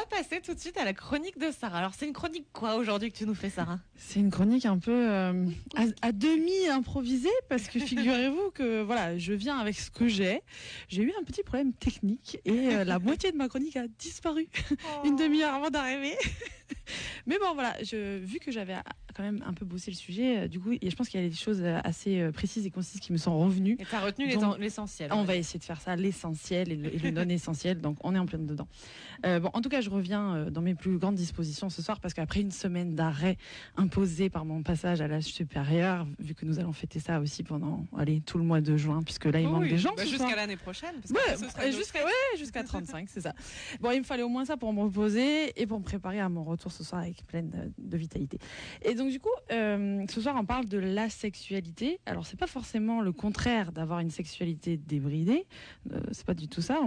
va passer tout de suite à la chronique de Sarah. Alors, c'est une chronique quoi aujourd'hui que tu nous fais, Sarah? C'est une chronique un peu à demi improvisée parce que figurez-vous que voilà, je viens avec ce que j'ai. J'ai eu un petit problème technique et la moitié de ma chronique a disparu une demi-heure avant d'arriver. Mais bon, voilà, vu que j'avais quand même un peu bossé le sujet, du coup, et je pense qu'il y a des choses assez précises et concises qui me sont revenues. Et tu as retenu l'essentiel. On va essayer de faire ça, l'essentiel et le non-essentiel, donc on est en plein dedans. En tout cas, je reviens dans mes plus grandes dispositions ce soir parce qu'après une semaine d'arrêt imposé par mon passage à l'âge supérieur, vu que nous allons fêter ça aussi pendant tout le mois de juin, puisque là, il manque des gens. Jusqu'à l'année prochaine. Jusqu'à 35, c'est ça. Bon, il me fallait au moins ça pour me reposer et pour me préparer à mon retour ce soir avec pleine de vitalité. Et donc, du coup, ce soir, on parle de l'asexualité. Alors, c'est pas forcément le contraire d'avoir une sexualité débridée. C'est pas du tout ça.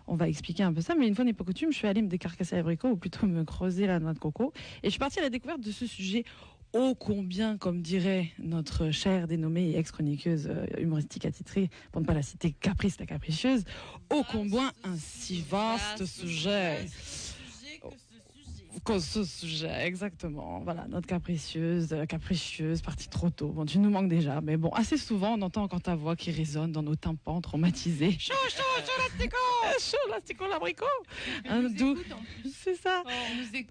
On va expliquer un peu ça. Mais une fois n'est pas coutume, je suis allée me décarcasser l'abricot, ou plutôt me creuser la noix de coco. Et je suis partie à la découverte de ce sujet ô combien, comme dirait notre chère dénommée et ex-chroniqueuse humoristique attitrée, pour ne pas la citer, Caprice la capricieuse, ô combien un si vaste sujet. Que ce sujet, exactement. Voilà, notre capricieuse, partie trop tôt. Bon, tu nous manques déjà, mais bon, assez souvent, on entend encore ta voix qui résonne dans nos tympans traumatisés. Chaud, l'astico! Chaud, l'astico, l'abricot! Un doux. C'est ça.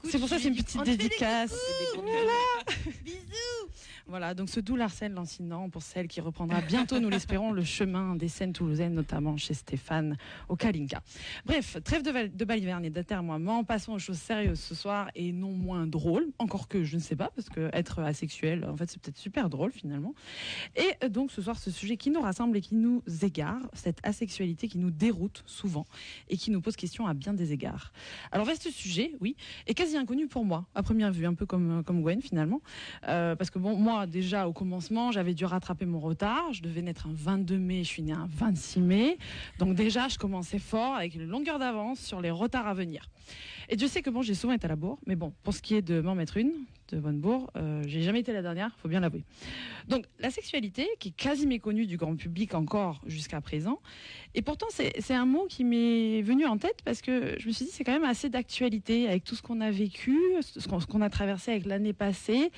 C'est pour ça que c'est une petite dédicace. Voilà. Bisous! Voilà, donc ce doux Larcène lancinant pour celle qui reprendra bientôt, nous l'espérons, le chemin des scènes toulousaines, notamment chez Stéphane au Kalinka. Bref, trêve de balivernes et d'atermoiements, passons aux choses sérieuses ce soir et non moins drôles, encore que je ne sais pas, parce que être asexuel, en fait, c'est peut-être super drôle finalement. Et donc ce soir, ce sujet qui nous rassemble et qui nous égare, cette asexualité qui nous déroute souvent et qui nous pose question à bien des égards. Alors vaste sujet, oui, et quasi inconnu pour moi, à première vue, un peu comme Gwen finalement, parce que bon, moi déjà au commencement, j'avais dû rattraper mon retard, je devais naître un 22 mai, je suis née un 26 mai, donc déjà je commençais fort avec une longueur d'avance sur les retards à venir. Et Dieu sait que bon, j'ai souvent été à la bourre, mais bon, pour ce qui est de m'en mettre une, de bonne bourre, j'ai jamais été la dernière, faut bien l'avouer. Donc la sexualité, qui est quasi méconnue du grand public encore jusqu'à présent, et pourtant c'est un mot qui m'est venu en tête parce que je me suis dit c'est quand même assez d'actualité avec tout ce qu'on a vécu, ce qu'on a traversé avec l'année passée,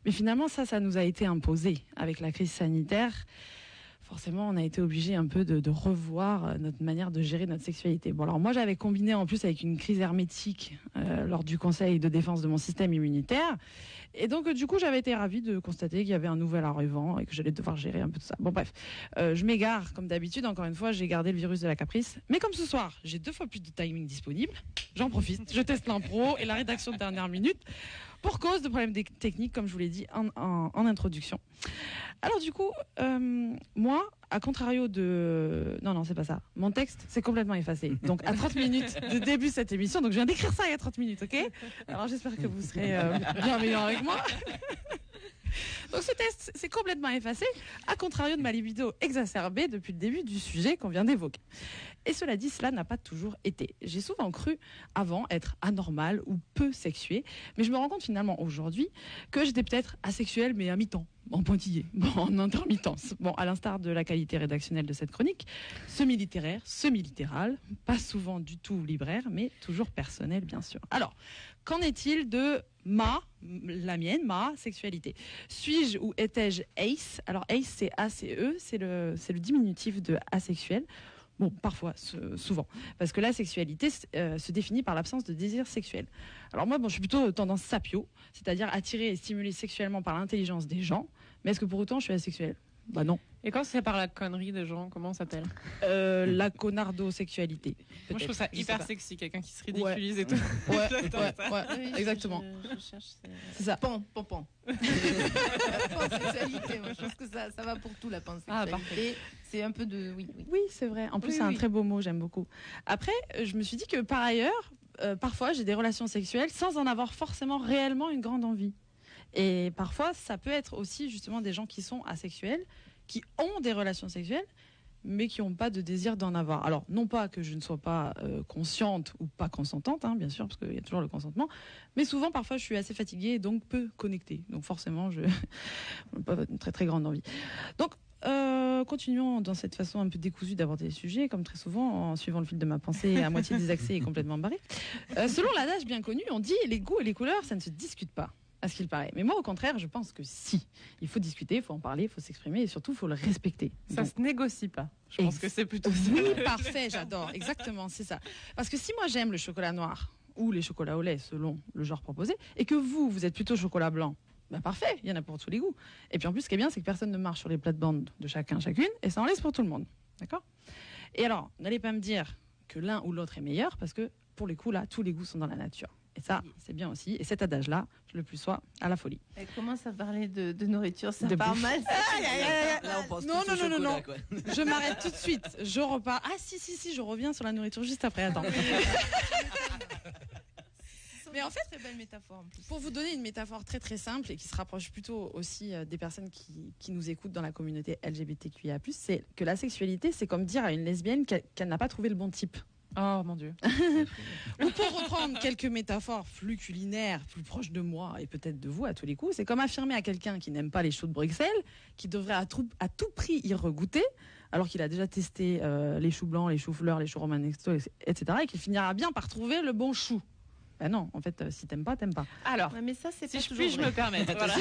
mais finalement ça nous a été imposé avec la crise sanitaire. Forcément, on a été obligé un peu de revoir notre manière de gérer notre sexualité. Bon, alors moi, j'avais combiné en plus avec une crise hermétique lors du conseil de défense de mon système immunitaire. Et donc, du coup, j'avais été ravie de constater qu'il y avait un nouvel arrivant et que j'allais devoir gérer un peu tout ça. Bon, bref, je m'égare comme d'habitude. Encore une fois, j'ai gardé le virus de la caprice. Mais comme ce soir, j'ai 2 fois plus de timing disponible, j'en profite. Je teste l'impro et la rédaction de dernière minute pour cause de problèmes techniques, comme je vous l'ai dit en introduction. Alors du coup, moi, à contrario de... Non, c'est pas ça. Mon texte, c'est complètement effacé. Donc, à 30 minutes de début de cette émission, donc je viens d'écrire ça il y a 30 minutes, ok? Alors, j'espère que vous serez bienveillants avec moi. Donc, ce texte, c'est complètement effacé, à contrario de ma libido exacerbée depuis le début du sujet qu'on vient d'évoquer. Et cela dit, cela n'a pas toujours été. J'ai souvent cru, avant, être anormal ou peu sexuée, mais je me rends compte finalement aujourd'hui que j'étais peut-être asexuelle, mais à mi-temps. En pointillé, en intermittence. Bon, à l'instar de la qualité rédactionnelle de cette chronique, semi-littéraire, semi-littéral, pas souvent du tout libraire, mais toujours personnel, bien sûr. Alors, qu'en est-il de ma sexualité? Suis-je ou étais-je ace? Alors, ace, c'est A-C-E, c'est le diminutif de asexuel. Bon, parfois, souvent. Parce que la sexualité se définit par l'absence de désir sexuel. Alors moi, je suis plutôt tendance sapio, c'est-à-dire attirée et stimulée sexuellement par l'intelligence des gens. Mais est-ce que pour autant, je suis asexuelle? Bah non. Et quand c'est par la connerie des gens, comment ça s'appelle? La connardo-sexualité. Moi, je trouve ça hyper sexy, quelqu'un qui se ridiculise et tout. Ouais, oui, exactement. Je cherche. C'est ça. Pan. Pansexualité, moi je pense que ça va pour tout, la pansexualité. C'est un peu de... Oui, c'est vrai. En plus, c'est un très beau mot, j'aime beaucoup. Après, je me suis dit que par ailleurs, parfois, j'ai des relations sexuelles sans en avoir forcément réellement une grande envie. Et parfois, ça peut être aussi justement des gens qui sont asexuels, qui ont des relations sexuelles, mais qui n'ont pas de désir d'en avoir. Alors, non pas que je ne sois pas consciente ou pas consentante, bien sûr, parce qu'il y a toujours le consentement, mais souvent, parfois, je suis assez fatiguée et donc peu connectée. Donc forcément, je n'ai pas une très très grande envie. Donc, continuons dans cette façon un peu décousue d'aborder les sujets, comme très souvent, en suivant le fil de ma pensée à moitié désaxé et complètement barré. Selon l'adage bien connu, on dit les goûts et les couleurs, ça ne se discute pas, à ce qu'il paraît. Mais moi, au contraire, je pense que si. Il faut discuter, il faut en parler, il faut s'exprimer et surtout, il faut le respecter. Ça se négocie pas. Je pense que c'est plutôt ça. Oui, parfait, j'adore. Exactement, c'est ça. Parce que si moi, j'aime le chocolat noir ou les chocolats au lait, selon le genre proposé, et que vous êtes plutôt chocolat blanc, ben parfait, il y en a pour tous les goûts. Et puis en plus, ce qui est bien, c'est que personne ne marche sur les plates-bandes de chacune, et ça en laisse pour tout le monde. D'accord ? Et alors, n'allez pas me dire que l'un ou l'autre est meilleur, parce que pour les coups, là, tous les goûts sont dans la nature. Et ça, c'est bien aussi. Et cet adage-là, je le plus sois à la folie. Elle commence à parler de nourriture, ça De part bouffe. mal. Là, on pense Non, tous au non, non, chocolat, non. quoi. Je m'arrête tout de suite. Je repars. Ah si, je reviens sur la nourriture juste après. Attends. Mais en fait, très belle métaphore en plus. pour vous donner une métaphore très très simple et qui se rapproche plutôt aussi des personnes qui nous écoutent dans la communauté LGBTQIA+, c'est que la sexualité, c'est comme dire à une lesbienne qu'elle n'a pas trouvé le bon type. Oh mon Dieu. Ou pour reprendre quelques métaphores plus culinaires, plus proches de moi et peut-être de vous à tous les coups, c'est comme affirmer à quelqu'un qui n'aime pas les choux de Bruxelles, qui devrait à tout prix y regoûter, alors qu'il a déjà testé les choux blancs, les choux fleurs, les choux romanexto, etc., et qu'il finira bien par trouver le bon chou. Ben non, en fait, si t'aimes pas, t'aimes pas. Alors, Ouais, mais ça, c'est si pas je toujours puis-je vrai. me permettre. Voilà.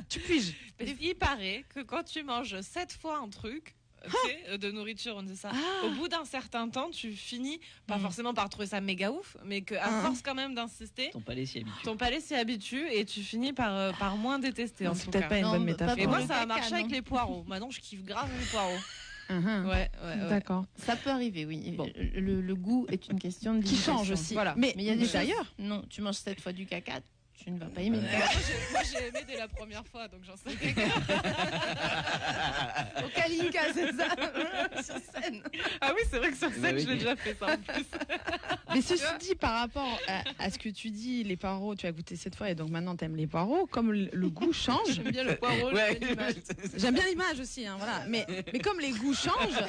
Tu puis-je. Il paraît que quand tu manges 7 fois un truc, tu sais, de nourriture, on dit ça, au bout d'un certain temps, tu finis, pas forcément par trouver ça méga ouf, mais qu'à force quand même d'insister, Ton palais s'y habitue. ton palais s'y habitue et tu finis par moins détester. En C'est tout peut-être cas. pas une Non, bonne pas métaphore. Et pour moi, le ça a caca, marché avec non. les poireaux. Maintenant, je kiffe grave les poireaux. Uh-huh. Ouais. D'accord. Ça peut arriver, oui. Bon. Le goût est une question de Qui limitation. change aussi. Voilà. Mais Mais il y a des d'ailleurs, choses- Non, tu manges 7 fois du caca, tu ne vas pas aimer le Moi, caca. j'ai aimé dès la première fois, donc j'en sais. Au Kalinka, c'est ça sur scène. Ah oui, c'est vrai que sur scène, oui. je l'ai déjà fait ça en plus. mais ceci dit, par rapport à ce que tu dis, les poireaux, tu as goûté cette fois et donc maintenant t'aimes les poireaux, comme le goût change. J'aime bien le poireau, Ouais. j'aime bien l'image. J'aime bien l'image aussi, hein, voilà. Mais comme les goûts changent,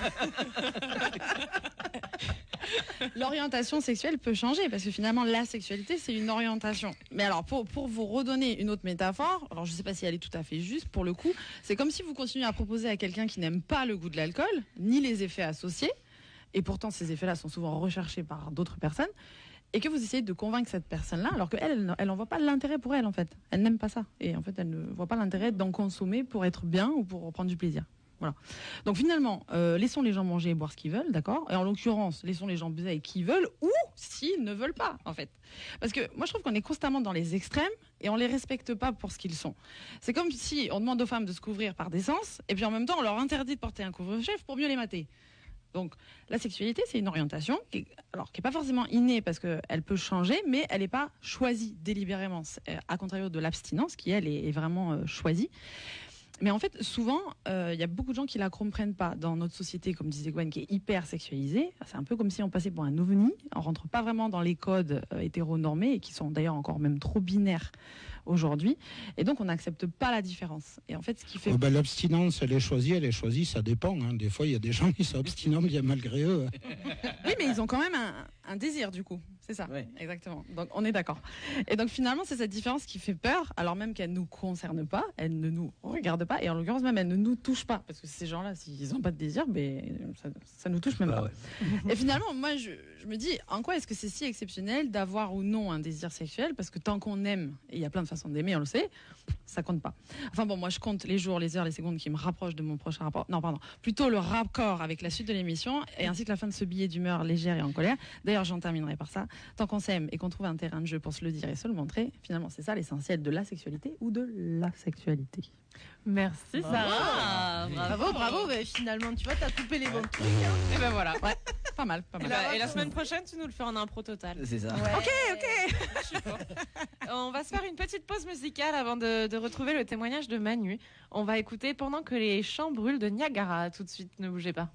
l'orientation sexuelle peut changer parce que finalement la sexualité c'est une orientation. Mais alors pour vous redonner une autre métaphore, alors je sais pas si elle est tout à fait juste pour le coup, c'est comme si vous continuez à proposer à quelqu'un qui n'aime pas le goût de l'alcool ni les effets associés, et pourtant ces effets-là sont souvent recherchés par d'autres personnes, et que vous essayez de convaincre cette personne-là alors qu'elle elle n'en voit pas l'intérêt pour elle en fait. Elle n'aime pas ça et en fait elle ne voit pas l'intérêt d'en consommer pour être bien ou pour prendre du plaisir. Voilà. Donc finalement, laissons les gens manger et boire ce qu'ils veulent, d'accord ? Et en l'occurrence, laissons les gens baiser qui veulent ou s'ils ne veulent pas, en fait. Parce que moi, je trouve qu'on est constamment dans les extrêmes et on les respecte pas pour ce qu'ils sont. C'est comme si on demande aux femmes de se couvrir par décence et puis en même temps, on leur interdit de porter un couvre-chef pour mieux les mater. Donc la sexualité, c'est une orientation qui est pas forcément innée parce qu'elle peut changer, mais elle n'est pas choisie délibérément, à contrario de l'abstinence qui, elle, est vraiment choisie. Mais en fait, souvent, il y a beaucoup de gens qui la comprennent pas dans notre société, comme disait Gwen, qui est hyper sexualisée. C'est un peu comme si on passait pour un ovni. On rentre pas vraiment dans les codes hétéronormés et qui sont d'ailleurs encore même trop binaires aujourd'hui. Et donc, on n'accepte pas la différence. Et en fait, ce qui fait... L'abstinence, elle est choisie, ça dépend. Hein. Des fois, il y a des gens qui sont abstinents bien malgré eux. Oui, mais ils ont quand même un désir, du coup. C'est ça, Ouais. exactement. Donc, on est d'accord. Et donc, finalement, c'est cette différence qui fait peur, alors même qu'elle ne nous concerne pas, elle ne nous regarde pas, et en l'occurrence, même, elle ne nous touche pas. Parce que ces gens-là, s'ils n'ont pas de désir, ça nous touche même pas. Ouais. Et finalement, moi, je me dis, en quoi est-ce que c'est si exceptionnel d'avoir ou non un désir sexuel ? Parce que tant qu'on aime, et il y a plein de façons d'aimer, on le sait, ça compte pas. Enfin bon, moi, je compte les jours, les heures, les secondes qui me rapprochent de mon prochain rapport. Non, pardon. Plutôt le raccord avec la suite de l'émission, et ainsi que la fin de ce billet d'humeur légère et en colère. D'ailleurs, j'en terminerai par ça. Tant qu'on s'aime et qu'on trouve un terrain de jeu pour se le dire et se le montrer, finalement, c'est ça l'essentiel de la sexualité ou de la sexualité. Merci Sarah. Bravo, mais finalement, tu vois, t'as coupé les bons trucs. Et ben voilà. Ouais, pas mal, pas mal. Et la semaine prochaine, tu nous le fais en impro total. C'est ça. Ok. Je suis pour. On va se faire une petite pause musicale avant de retrouver le témoignage de Manu. On va écouter Pendant que les champs brûlent de Niagara. Tout de suite, ne bougez pas.